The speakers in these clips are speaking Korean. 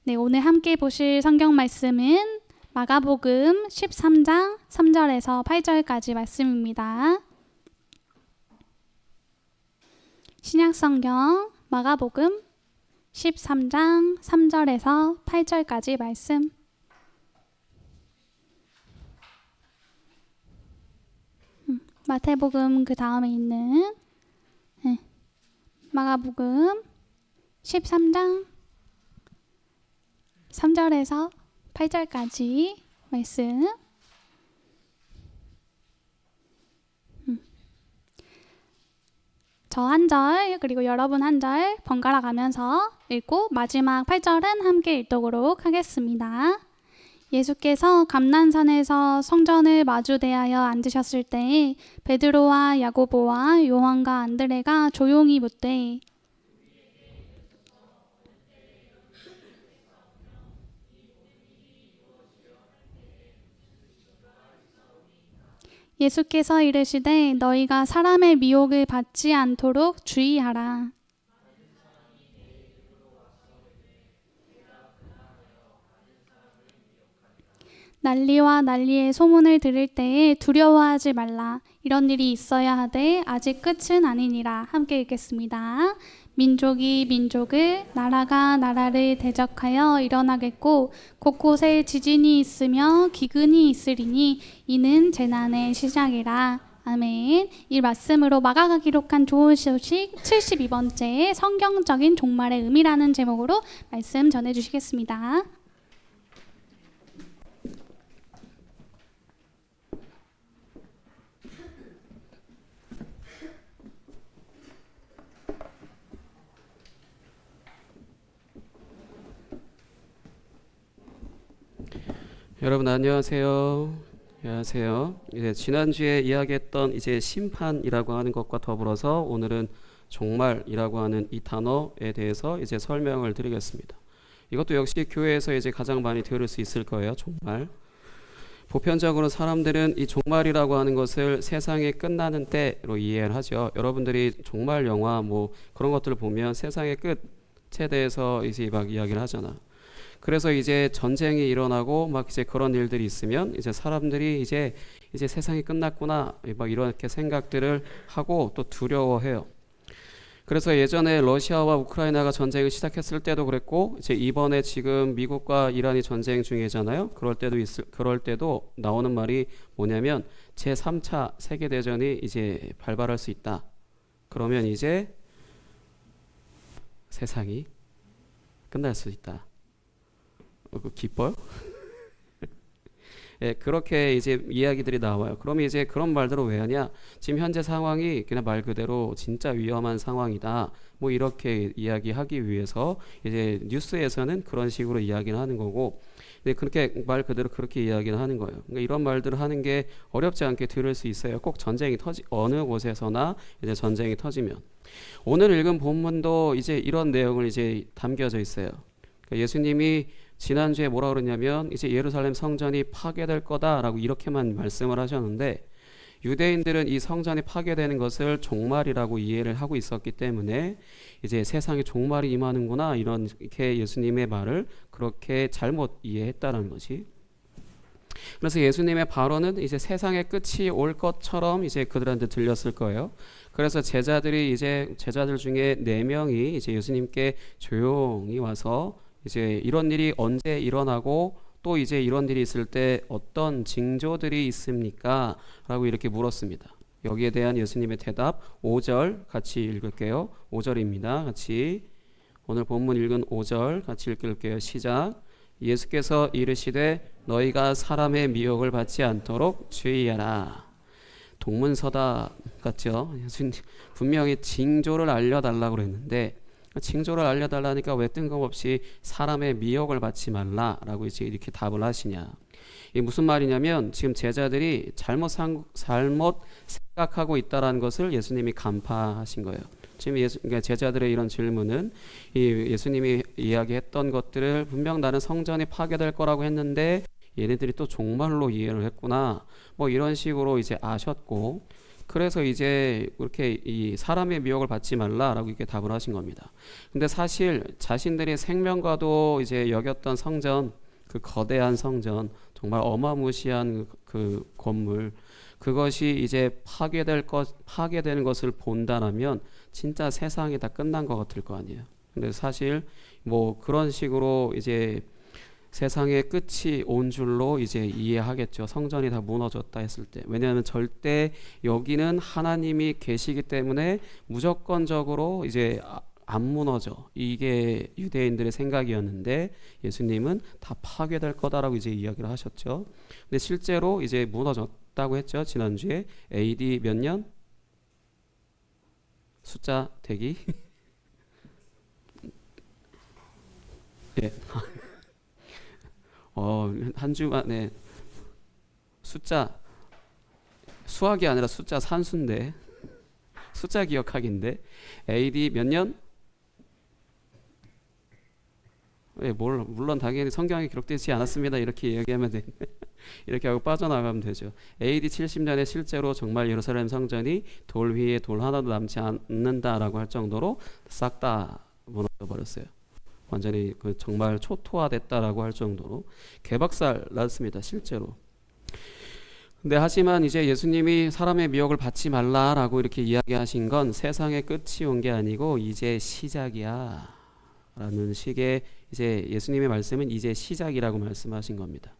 네, 오늘 함께 보실 성경 말씀은 마가복음 13장 3절에서 8절까지 말씀입니다. 신약 성경 마가복음 13장 3절에서 8절까지 말씀. 마태복음 그 다음에 있는 마가복음 13장 3절에서 8절까지 말씀. 저 한 절 그리고 여러분 한 절 번갈아 가면서 읽고 마지막 8절은 함께 읽도록 하겠습니다. 예수께서 감난산에서 성전을 마주 대하여 앉으셨을 때에 베드로와 야고보와 요한과 안드레가 조용히 묻되 예수께서 이르시되 너희가 사람의 미혹을 받지 않도록 주의하라. 난리와 난리의 소문을 들을 때에 두려워하지 말라. 이런 일이 있어야 하되 아직 끝은 아니니라. 함께 읽겠습니다. 민족이 민족을, 나라가 나라를 대적하여 일어나겠고 곳곳에 지진이 있으며 기근이 있으리니 이는 재난의 시작이라. 아멘. 이 말씀으로 마가가 기록한 좋은 소식 72번째 성경적인 종말의 의미라는 제목으로 말씀 전해주시겠습니다. 여러분 안녕하세요. 안녕하세요. 지난주에 이야기했던 심판이라고 하는 것과 더불어서 오늘은 종말이라고 하는 이 단어에 대해서 설명을 드리겠습니다. 이것도 역시 교회에서 가장 많이 들을 수 있을 거예요. 종말. 보편적으로 사람들은 이 종말이라고 하는 것을 세상이 끝나는 때로 이해를 하죠. 여러분들이 종말 영화 그런 것들을 보면 세상의 끝에 대해서 막 이야기를 하잖아. 그래서 전쟁이 일어나고 그런 일들이 있으면 사람들이 세상이 끝났구나 이렇게 생각들을 하고 또 두려워해요. 그래서 예전에 러시아와 우크라이나가 전쟁을 시작했을 때도 그랬고 이번에 지금 미국과 이란이 전쟁 중이잖아요. 그럴 때도 나오는 말이 뭐냐면 제3차 세계대전이 발발할 수 있다. 그러면 세상이 끝날 수 있다. 기뻐요? 예, 그렇게 이야기들이 나와요. 그러면 그런 말들을 왜 하냐? 지금 현재 상황이 그냥 말 그대로 진짜 위험한 상황이다. 이렇게 이야기하기 위해서 뉴스에서는 그런 식으로 이야기를 하는 거고, 그렇게 말 그대로 그렇게 이야기를 하는 거예요. 그러니까 이런 말들을 하는 게 어렵지 않게 들을 수 있어요. 꼭 전쟁이 어느 곳에서나 전쟁이 터지면. 오늘 읽은 본문도 이런 내용을 담겨져 있어요. 그러니까 예수님이 지난주에 뭐라 그러냐면 예루살렘 성전이 파괴될 거다라고 이렇게만 말씀을 하셨는데, 유대인들은 이 성전이 파괴되는 것을 종말이라고 이해를 하고 있었기 때문에 세상에 종말이 임하는구나 이렇게 예수님의 말을 그렇게 잘못 이해했다는 것이. 그래서 예수님의 발언은 세상의 끝이 올 것처럼 그들한테 들렸을 거예요. 그래서 제자들 중에 4명이 예수님께 조용히 와서 이런 일이 언제 일어나고 또 이런 일이 있을 때 어떤 징조들이 있습니까? 라고 이렇게 물었습니다. 여기에 대한 예수님의 대답 5절 같이 읽을게요. 5절입니다. 같이 오늘 본문 읽은 5절 같이 읽을게요. 시작. 예수께서 이르시되 너희가 사람의 미혹을 받지 않도록 주의하라. 동문서답 같죠? 예수님 분명히 징조를 알려달라고 그랬는데 징조를 알려달라니까 왜 뜬금없이 사람의 미혹을 받지 말라라고 이렇게 답을 하시냐. 이게 무슨 말이냐면 지금 제자들이 잘못 생각하고 있다라는 것을 예수님이 간파하신 거예요. 지금 그러니까 제자들의 이런 질문은 예수님이 이야기했던 것들을 분명 나는 성전이 파괴될 거라고 했는데 얘네들이 또 종말로 이해를 했구나. 이런 식으로 아셨고, 그래서 이제 그렇게 이 사람의 미혹을 받지 말라라고 이렇게 답을 하신 겁니다. 근데 사실 자신들이 생명과도 이제 여겼던 성전, 그 거대한 성전, 정말 어마무시한 그 건물, 그것이 이제 파괴되는 것을 본다라면 진짜 세상이 다 끝난 것 같을 거 아니에요. 근데 사실 뭐 그런 식으로 이제 세상의 끝이 온 줄로 이제 이해하겠죠. 성전이 다 무너졌다 했을 때. 왜냐하면 절대 여기는 하나님이 계시기 때문에 무조건적으로 이제 안 무너져. 이게 유대인들의 생각이었는데 예수님은 다 파괴될 거다라고 이제 이야기를 하셨죠. 근데 실제로 이제 무너졌다고 했죠. 지난주에 AD 몇 년? 숫자 대기? 예. 한 주 만에 숫자 수학이 아니라 숫자 산수인데 숫자 기억하기인데 AD 몇 년? 물론 당연히 성경에 기록되지 않았습니다. 이렇게 얘기하면 돼. 이렇게 하고 빠져나가면 되죠. AD 70년에 실제로 정말 예루살렘 성전이 돌 위에 돌 하나도 남지 않는다라고 할 정도로 싹 다 무너져 버렸어요. 완전히 그 정말 초토화됐다라고 할 정도로 개박살 났습니다. 실제로. 근데 하지만 이제 예수님이 사람의 미혹을 받지 말라라고 이렇게 이야기하신 건 세상의 끝이 온 게 아니고 이제 시작이야 라는 식의 이제 예수님의 말씀은 이제 시작이라고 말씀하신 겁니다.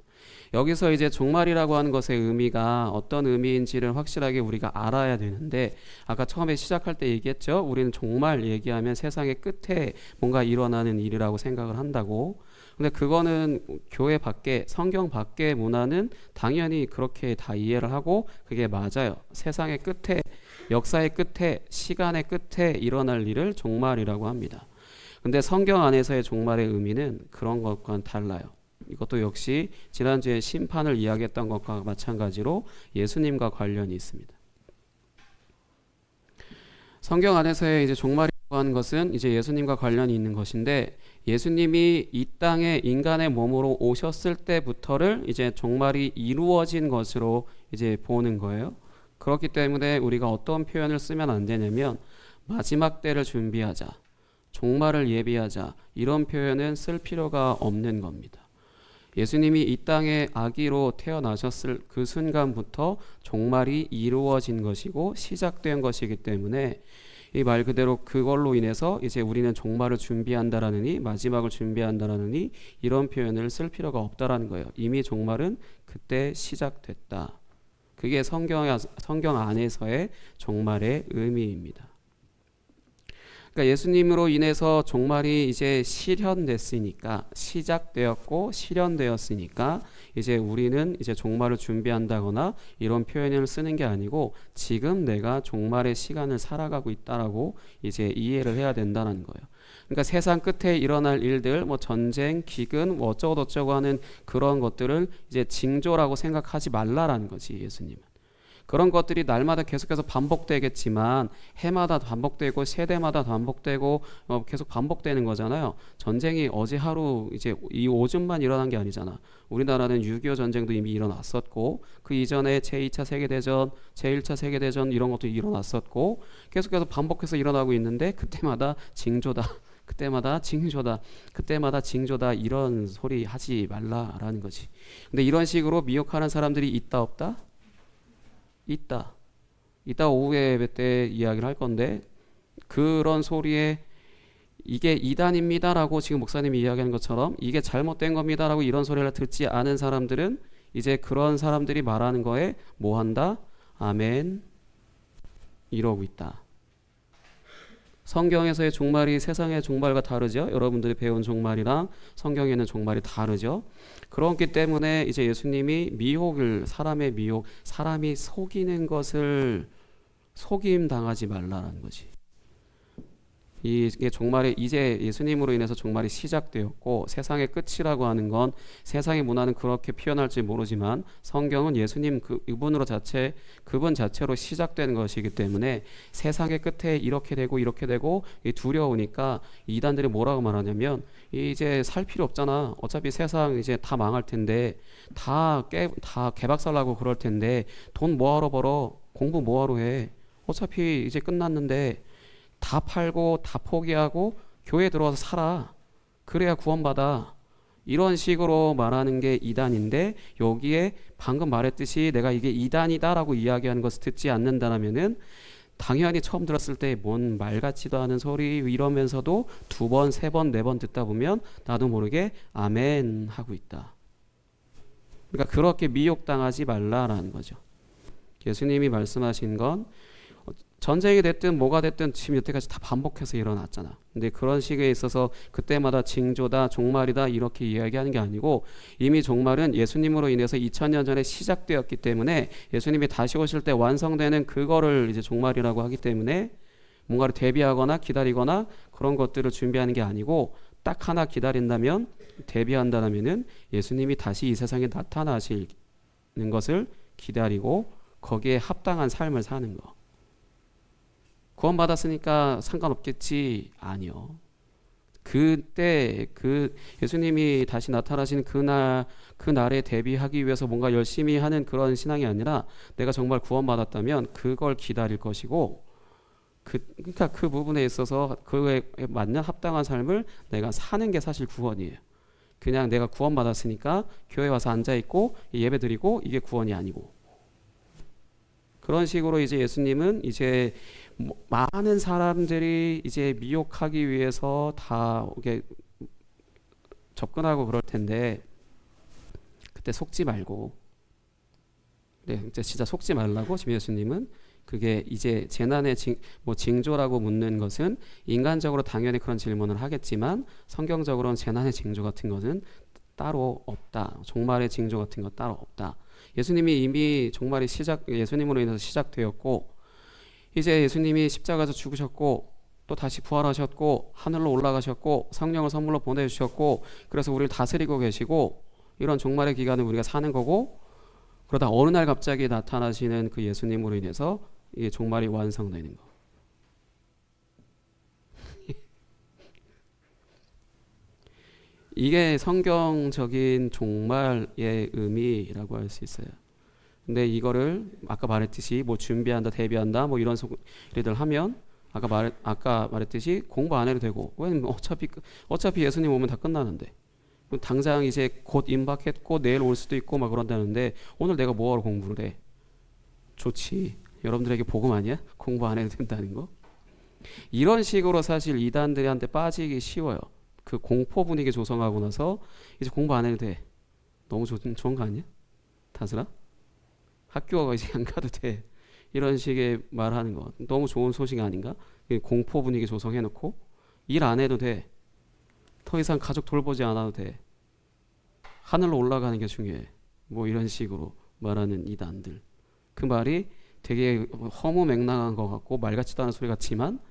여기서 이제 종말이라고 하는 것의 의미가 어떤 의미인지를 확실하게 우리가 알아야 되는데, 아까 처음에 시작할 때 얘기했죠. 우리는 종말 얘기하면 세상의 끝에 뭔가 일어나는 일이라고 생각을 한다고. 근데 그거는 교회 밖에, 성경 밖의 문화는 당연히 그렇게 다 이해를 하고 그게 맞아요. 세상의 끝에, 역사의 끝에, 시간의 끝에 일어날 일을 종말이라고 합니다. 근데 성경 안에서의 종말의 의미는 그런 것과는 달라요. 이것도 역시 지난주에 심판을 이야기했던 것과 마찬가지로 예수님과 관련이 있습니다. 성경 안에서의 이제 종말이라고 하는 것은 이제 예수님과 관련이 있는 것인데, 예수님이 이 땅에 인간의 몸으로 오셨을 때부터를 이제 종말이 이루어진 것으로 이제 보는 거예요. 그렇기 때문에 우리가 어떤 표현을 쓰면 안 되냐면 마지막 때를 준비하자, 종말을 예비하자, 이런 표현은 쓸 필요가 없는 겁니다. 예수님이 이 땅에 아기로 태어나셨을 그 순간부터 종말이 이루어진 것이고 시작된 것이기 때문에 이 말 그대로 그걸로 인해서 이제 우리는 종말을 준비한다라느니, 마지막을 준비한다라느니 이런 표현을 쓸 필요가 없다라는 거예요. 이미 종말은 그때 시작됐다. 그게 성경 안에서의 종말의 의미입니다. 그러니까 예수님으로 인해서 종말이 이제 실현됐으니까, 시작되었고 실현되었으니까 이제 우리는 이제 종말을 준비한다거나 이런 표현을 쓰는 게 아니고 지금 내가 종말의 시간을 살아가고 있다라고 이제 이해를 해야 된다는 거예요. 그러니까 세상 끝에 일어날 일들, 뭐 전쟁, 기근, 뭐 어쩌고 저쩌고 하는 그런 것들을 이제 징조라고 생각하지 말라라는 거지, 예수님은. 그런 것들이 날마다 계속해서 반복되겠지만 해마다 반복되고 세대마다 반복되고 계속 반복되는 거잖아요. 전쟁이 어제 하루 이제 이 오줌만 일어난 게 아니잖아. 우리나라는 6.25 전쟁도 이미 일어났었고 그 이전에 제2차 세계대전, 제1차 세계대전 이런 것도 일어났었고 계속해서 반복해서 일어나고 있는데 그때마다 징조다. 그때마다 징조다. 그때마다 징조다. 이런 소리 하지 말라라는 거지. 근데 이런 식으로 미혹하는 사람들이 있다 없다? 있다. 이따 오후에 예배 때 이야기를 할 건데, 그런 소리에 이게 이단입니다라고 지금 목사님이 이야기하는 것처럼 이게 잘못된 겁니다라고 이런 소리를 듣지 않은 사람들은 이제 그런 사람들이 말하는 거에 뭐 한다? 아멘 이러고 있다. 성경에서의 종말이 세상의 종말과 다르죠. 여러분들이 배운 종말이랑 성경에는 종말이 다르죠. 그렇기 때문에 이제 예수님이 사람의 미혹, 사람이 속이는 것을 속임 당하지 말라는 거지. 이게 종말이 이제 예수님으로 인해서 종말이 시작되었고 세상의 끝이라고 하는 건 세상의 문화는 그렇게 표현할지 모르지만 성경은 예수님 그분 자체로 시작되는 것이기 때문에 세상의 끝에 이렇게 되고 두려우니까 이단들이 뭐라고 말하냐면 이제 살 필요 없잖아. 어차피 세상 이제 다 망할 텐데 다 개박살나고 그럴 텐데 돈 뭐하러 벌어? 공부 뭐하러 해? 어차피 이제 끝났는데 다 팔고 다 포기하고 교회 들어와서 살아. 그래야 구원받아. 이런 식으로 말하는 게 이단인데, 여기에 방금 말했듯이 내가 이게 이단이다라고 이야기하는 것을 듣지 않는다면은 당연히 처음 들었을 때 뭔 말 같지도 않은 소리 이러면서도 두 번, 세 번, 네 번 듣다 보면 나도 모르게 아멘 하고 있다. 그러니까 그렇게 미혹당하지 말라라는 거죠. 예수님이 말씀하신 건 전쟁이 됐든 뭐가 됐든 지금 여태까지 다 반복해서 일어났잖아. 근데 그런 식에 있어서 그때마다 징조다, 종말이다 이렇게 이야기하는 게 아니고, 이미 종말은 예수님으로 인해서 2000년 전에 시작되었기 때문에 예수님이 다시 오실 때 완성되는 그거를 이제 종말이라고 하기 때문에 뭔가를 대비하거나 기다리거나 그런 것들을 준비하는 게 아니고, 딱 하나 기다린다면, 대비한다면은 예수님이 다시 이 세상에 나타나시는 것을 기다리고 거기에 합당한 삶을 사는 거. 구원받았으니까 상관없겠지? 아니요. 그때 그 예수님이 다시 나타나시는 그날에 대비하기 위해서 뭔가 열심히 하는 그런 신앙이 아니라, 내가 정말 구원받았다면 그걸 기다릴 것이고, 그러니까 그 부분에 있어서 그에 맞는 합당한 삶을 내가 사는 게 사실 구원이에요. 그냥 내가 구원받았으니까 교회 와서 앉아있고 예배 드리고 이게 구원이 아니고, 그런 식으로 이제 예수님은 이제 많은 사람들이 이제 미혹하기 위해서 다 이게 접근하고 그럴 텐데, 그때 속지 말고, 네, 이제 진짜 속지 말라고 지금 예수님은, 그게 이제 재난의 징조라고 묻는 것은 인간적으로 당연히 그런 질문을 하겠지만, 성경적으로는 재난의 징조 같은 것은 따로 없다. 종말의 징조 같은 것 따로 없다. 예수님이 이미 종말이 예수님으로 인해서 시작되었고, 이제 예수님이 십자가에서 죽으셨고 또 다시 부활하셨고 하늘로 올라가셨고 성령을 선물로 보내주셨고, 그래서 우리를 다스리고 계시고, 이런 종말의 기간을 우리가 사는 거고, 그러다 어느 날 갑자기 나타나시는 그 예수님으로 인해서 이 종말이 완성되는 거. 이게 성경적인 종말의 의미라고 할 수 있어요. 근데 이거를 아까 말했듯이 뭐 준비한다, 대비한다, 뭐 이런 소리들 하면 아까 말했듯이 공부 안 해도 되고, 왜냐면 어차피 예수님 오면 다 끝나는데, 당장 이제 곧 임박했고 내일 올 수도 있고 막 그런다는데, 오늘 내가 뭐하러 공부를 해? 좋지. 여러분들에게 복음 아니야? 공부 안 해도 된다는 거? 이런 식으로 사실 이단들한테 빠지기 쉬워요. 그 공포 분위기 조성하고 나서 이제 공부 안 해도 돼. 너무 좋은 거 아니야? 다스라? 학교 이제 안 가도 돼. 이런 식의 말하는 거 너무 좋은 소식 아닌가? 공포 분위기 조성해놓고 일 안 해도 돼. 더 이상 가족 돌보지 않아도 돼. 하늘로 올라가는 게 중요해. 뭐 이런 식으로 말하는 이단들. 그 말이 되게 허무맹랑한 것 같고 말 같지도 않은 소리 같지만,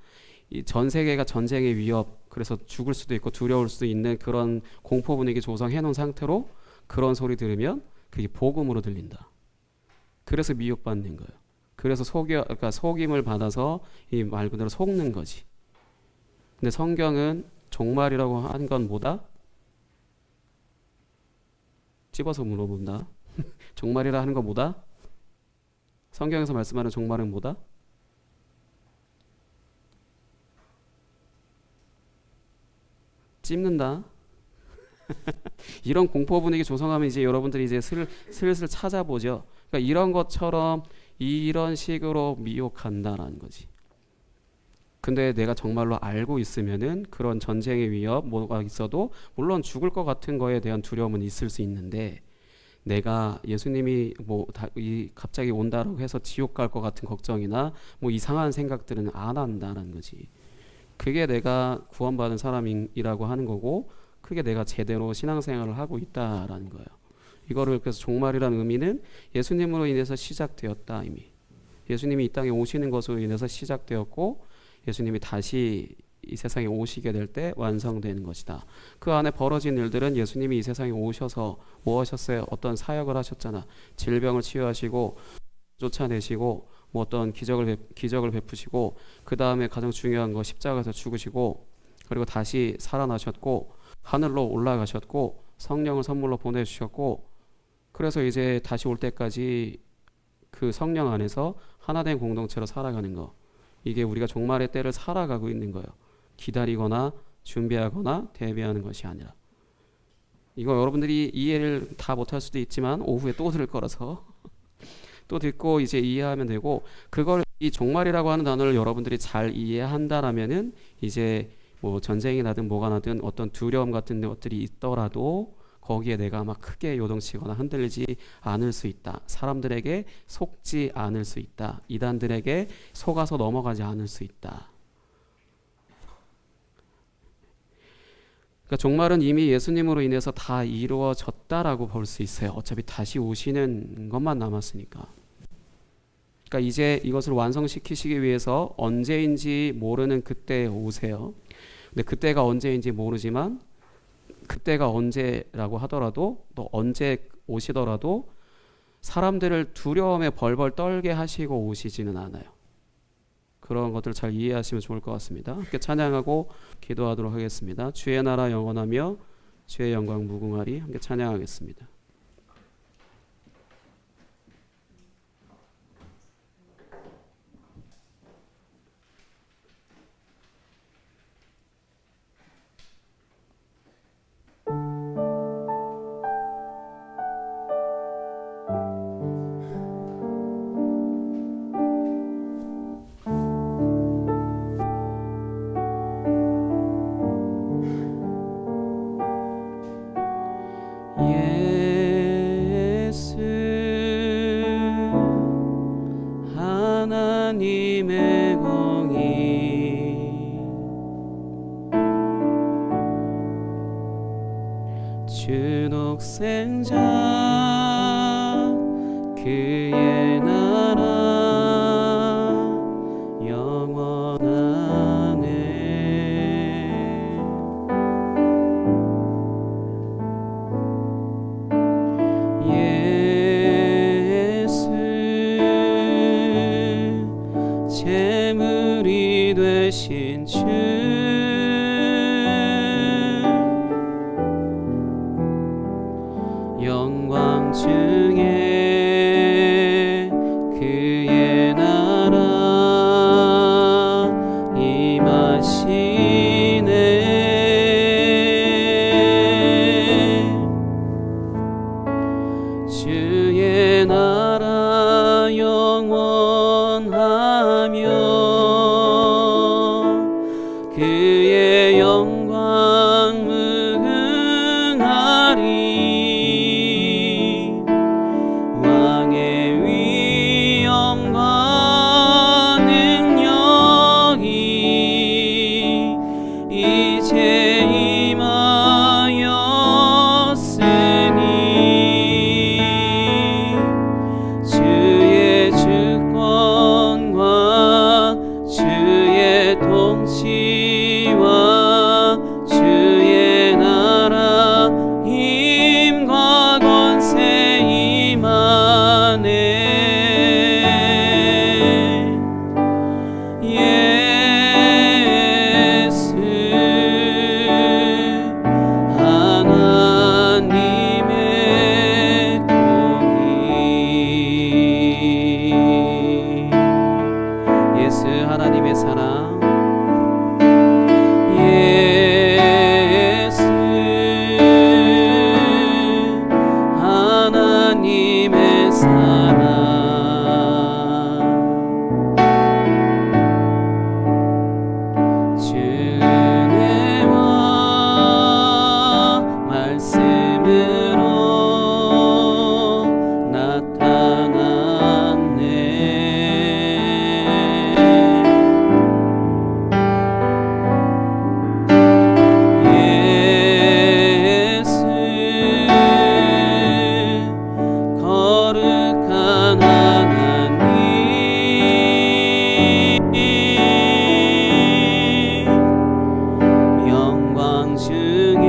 이 전 세계가 전쟁의 위협, 그래서 죽을 수도 있고 두려울 수도 있는 그런 공포 분위기 조성해 놓은 상태로 그런 소리 들으면 그게 복음으로 들린다. 그래서 미혹받는 거예요. 그래서 그러니까 속임을 받아서 이 말 그대로 속는 거지. 근데 성경은 종말이라고 하는 건 뭐다? 집어서 물어본다. 종말이라 하는 건 뭐다? 성경에서 말씀하는 종말은 뭐다? 찝는다. 이런 공포 분위기 조성하면 이제 여러분들이 이제 슬슬 찾아보죠. 그러니까 이런 것처럼 이런 식으로 미혹한다라는 거지. 근데 내가 정말로 알고 있으면은 그런 전쟁의 위협 뭐가 있어도 물론 죽을 것 같은 거에 대한 두려움은 있을 수 있는데, 내가 예수님이 갑자기 온다라고 해서 지옥 갈 것 같은 걱정이나 뭐 이상한 생각들은 안 한다라는 거지. 그게 내가 구원받은 사람이라고 하는 거고, 그게 내가 제대로 신앙생활을 하고 있다라는 거예요. 이거를 그래서 종말이라는 의미는 예수님으로 인해서 시작되었다. 이미 예수님이 이 땅에 오시는 것으로 인해서 시작되었고, 예수님이 다시 이 세상에 오시게 될 때 완성되는 것이다. 그 안에 벌어진 일들은 예수님이 이 세상에 오셔서 뭐 하셨어요? 어떤 사역을 하셨잖아. 질병을 치유하시고 쫓아내시고 뭐 어떤 기적을 베푸시고, 그 다음에 가장 중요한 거 십자가에서 죽으시고, 그리고 다시 살아나셨고 하늘로 올라가셨고 성령을 선물로 보내주셨고, 그래서 이제 다시 올 때까지 그 성령 안에서 하나된 공동체로 살아가는 거, 이게 우리가 종말의 때를 살아가고 있는 거예요. 기다리거나 준비하거나 대비하는 것이 아니라. 이거 여러분들이 이해를 다 못할 수도 있지만 오후에 또 들을 거라서 또 듣고 이제 이해하면 되고, 그걸 이 종말이라고 하는 단어를 여러분들이 잘 이해한다라면은 이제 뭐 전쟁이 나든 뭐가 나든 어떤 두려움 같은 것들이 있더라도 거기에 내가 막 크게 요동치거나 흔들리지 않을 수 있다. 사람들에게 속지 않을 수 있다. 이단들에게 속아서 넘어가지 않을 수 있다. 그러니까 종말은 이미 예수님으로 인해서 다 이루어졌다라고 볼 수 있어요. 어차피 다시 오시는 것만 남았으니까. 그러니까 이제 이것을 완성시키시기 위해서 언제인지 모르는 그때에 오세요. 근데 그때가 언제인지 모르지만 그때가 언제라고 하더라도 또 언제 오시더라도 사람들을 두려움에 벌벌 떨게 하시고 오시지는 않아요. 그런 것들을 잘 이해하시면 좋을 것 같습니다. 함께 찬양하고 기도하도록 하겠습니다. 주의 나라 영원하며 주의 영광 무궁하리. 함께 찬양하겠습니다. 예수 하나님의 공의 주 독생자 그의 나라 영원하네. 예수 제물이 되신 주 영광 중에 그의 나라 임하시네. 주의 나라 영원하며 그의 영광 무궁하리. 왕의 위엄과 능력이 이제 임하였으니 주의 주권과 주의 통치와 주의 나라 힘과 권세 임하네. 예수 하나님의 공의. 예수 하나님의 사랑. 예수 하나님의 사랑. 주 은혜와 말씀으로 나타났네. 예수 거룩한 하나님 영광 중에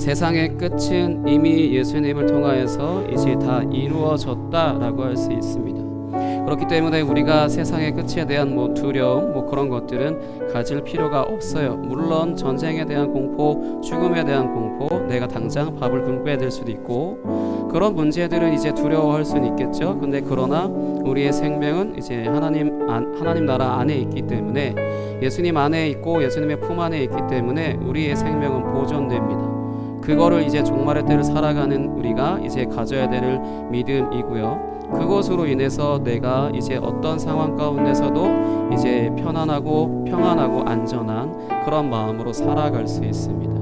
세상의 끝은 이미 예수님을 통하여서 이제 다 이루어졌다라고 할 수 있습니다. 그렇기 때문에 우리가 세상의 끝에 대한 두려움 그런 것들은 가질 필요가 없어요. 물론 전쟁에 대한 공포, 죽음에 대한 공포, 내가 당장 밥을 굶게 될 수도 있고 그런 문제들은 이제 두려워할 수는 있겠죠. 근데 그러나 우리의 생명은 이제 하나님 나라 안에 있기 때문에 예수님 안에 있고 예수님의 품 안에 있기 때문에 우리의 생명은 보존됩니다. 그거를 이제 종말의 때를 살아가는 우리가 이제 가져야 될 믿음이고요. 그것으로 인해서 내가 이제 어떤 상황 가운데서도 이제 편안하고 평안하고 안전한 그런 마음으로 살아갈 수 있습니다.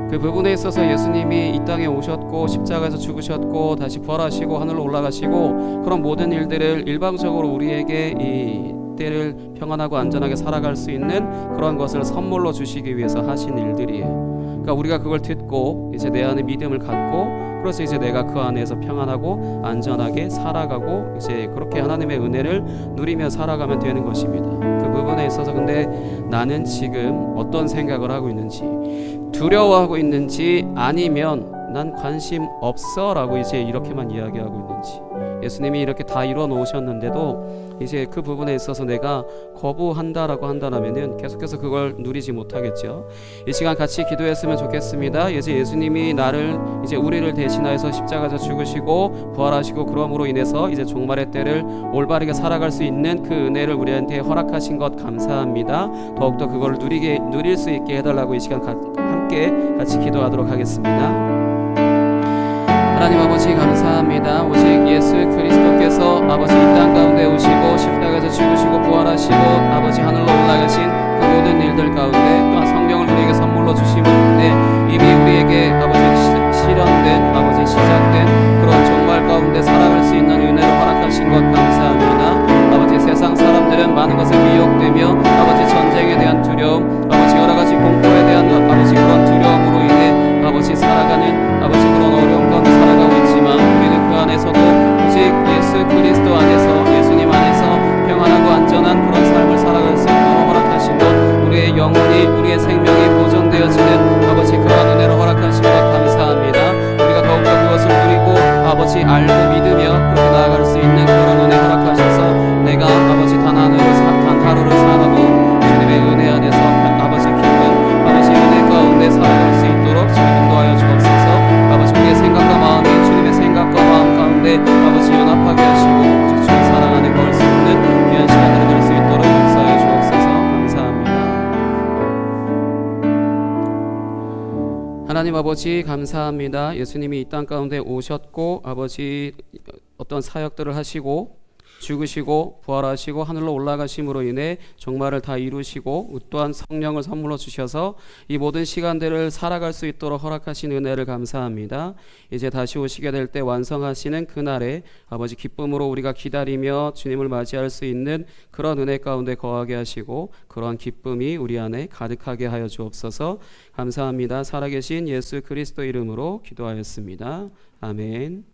그 부분에 있어서 예수님이 이 땅에 오셨고 십자가에서 죽으셨고 다시 부활하시고 하늘로 올라가시고 그런 모든 일들을 일방적으로 우리에게 이 때를 평안하고 안전하게 살아갈 수 있는 그런 것을 선물로 주시기 위해서 하신 일들이에요. 그러니까 우리가 그걸 듣고 이제 내 안에 믿음을 갖고 그래서 이제 내가 그 안에서 평안하고 안전하게 살아가고 이제 그렇게 하나님의 은혜를 누리며 살아가면 되는 것입니다. 그 부분에 있어서 근데 나는 지금 어떤 생각을 하고 있는지, 두려워하고 있는지, 아니면 난 관심 없어 라고 이제 이렇게만 이야기하고 있는지, 예수님이 이렇게 다 이루어 놓으셨는데도 이제 그 부분에 있어서 내가 거부한다라고 한다면은 계속해서 그걸 누리지 못하겠죠. 이 시간 같이 기도했으면 좋겠습니다. 이제 예수님이 나를 이제 우리를 대신하여서 십자가에서 죽으시고 부활하시고 그럼으로 인해서 이제 종말의 때를 올바르게 살아갈 수 있는 그 은혜를 우리한테 허락하신 것 감사합니다. 더욱더 그걸 누릴 수 있게 해달라고 이 시간 함께 같이 기도하도록 하겠습니다. 하나님 아버지 감사합니다. 오직 예수 그리스도께서 아버지 이 땅 가운데 오시고 십자가에서 죽으시고 부활하시고 아버지 하늘로 올라가신 그 모든 일들 가운데 또한 성령을 우리에게 선물로 주심을 이미 우리에게 아버지 실현된 아버지 시작된 그런 종말 가운데 살아갈 수 있는 은혜를 허락하신 것 감사합니다. 아버지 세상 사람들은 많은 것에 미혹되며 아버지 전쟁에 대한 두려움, 아버지 여러 가지 공포에 대한 아버지 그런 두려움으로 인해 아버지 살아가는 아버지 그런 어려움 가운데 살아가고 있지만 우리는 그 안에서도 오직 예수 그리스도 안에서 예수님 안에서 평안하고 안전한 그런 삶을 살아갈 수 있도록 허락하신 것, 우리의 영혼이 우리의 생명이 보존되어지는 아버지 그러한 은혜를 허락하신 것 감사합니다. 우리가 더욱더 그것을 누리고 아버지 알고 믿으며 그렇게 나아갈 수 있는 그런 은혜 허락하셔서 내가 아버지 단 하루를 살아도 주님의 은혜 안에서 아버지 기쁨 아버지 은혜 가운데 살아갈 수 있도록 주님 인도하여 주옵소서. 아버지 우리의 생각과 마음이 주님의 생각과 마음 가운데 아버지 연합하게 하시고 주님 사랑 안에 거할 수 있는 귀한 시간을 늘 수 있도록 역사하여 주옵소서. 감사합니다. 하나님 아버지 감사합니다. 예수님이 이 땅 가운데 오셨고 아버지 어떤 사역들을 하시고 죽으시고 부활하시고 하늘로 올라가심으로 인해 종말을 다 이루시고 또한 성령을 선물로 주셔서 이 모든 시간들을 살아갈 수 있도록 허락하신 은혜를 감사합니다. 이제 다시 오시게 될 때 완성하시는 그날에 아버지 기쁨으로 우리가 기다리며 주님을 맞이할 수 있는 그런 은혜 가운데 거하게 하시고 그런 기쁨이 우리 안에 가득하게 하여 주옵소서. 감사합니다. 살아계신 예수 그리스도 이름으로 기도하였습니다. 아멘.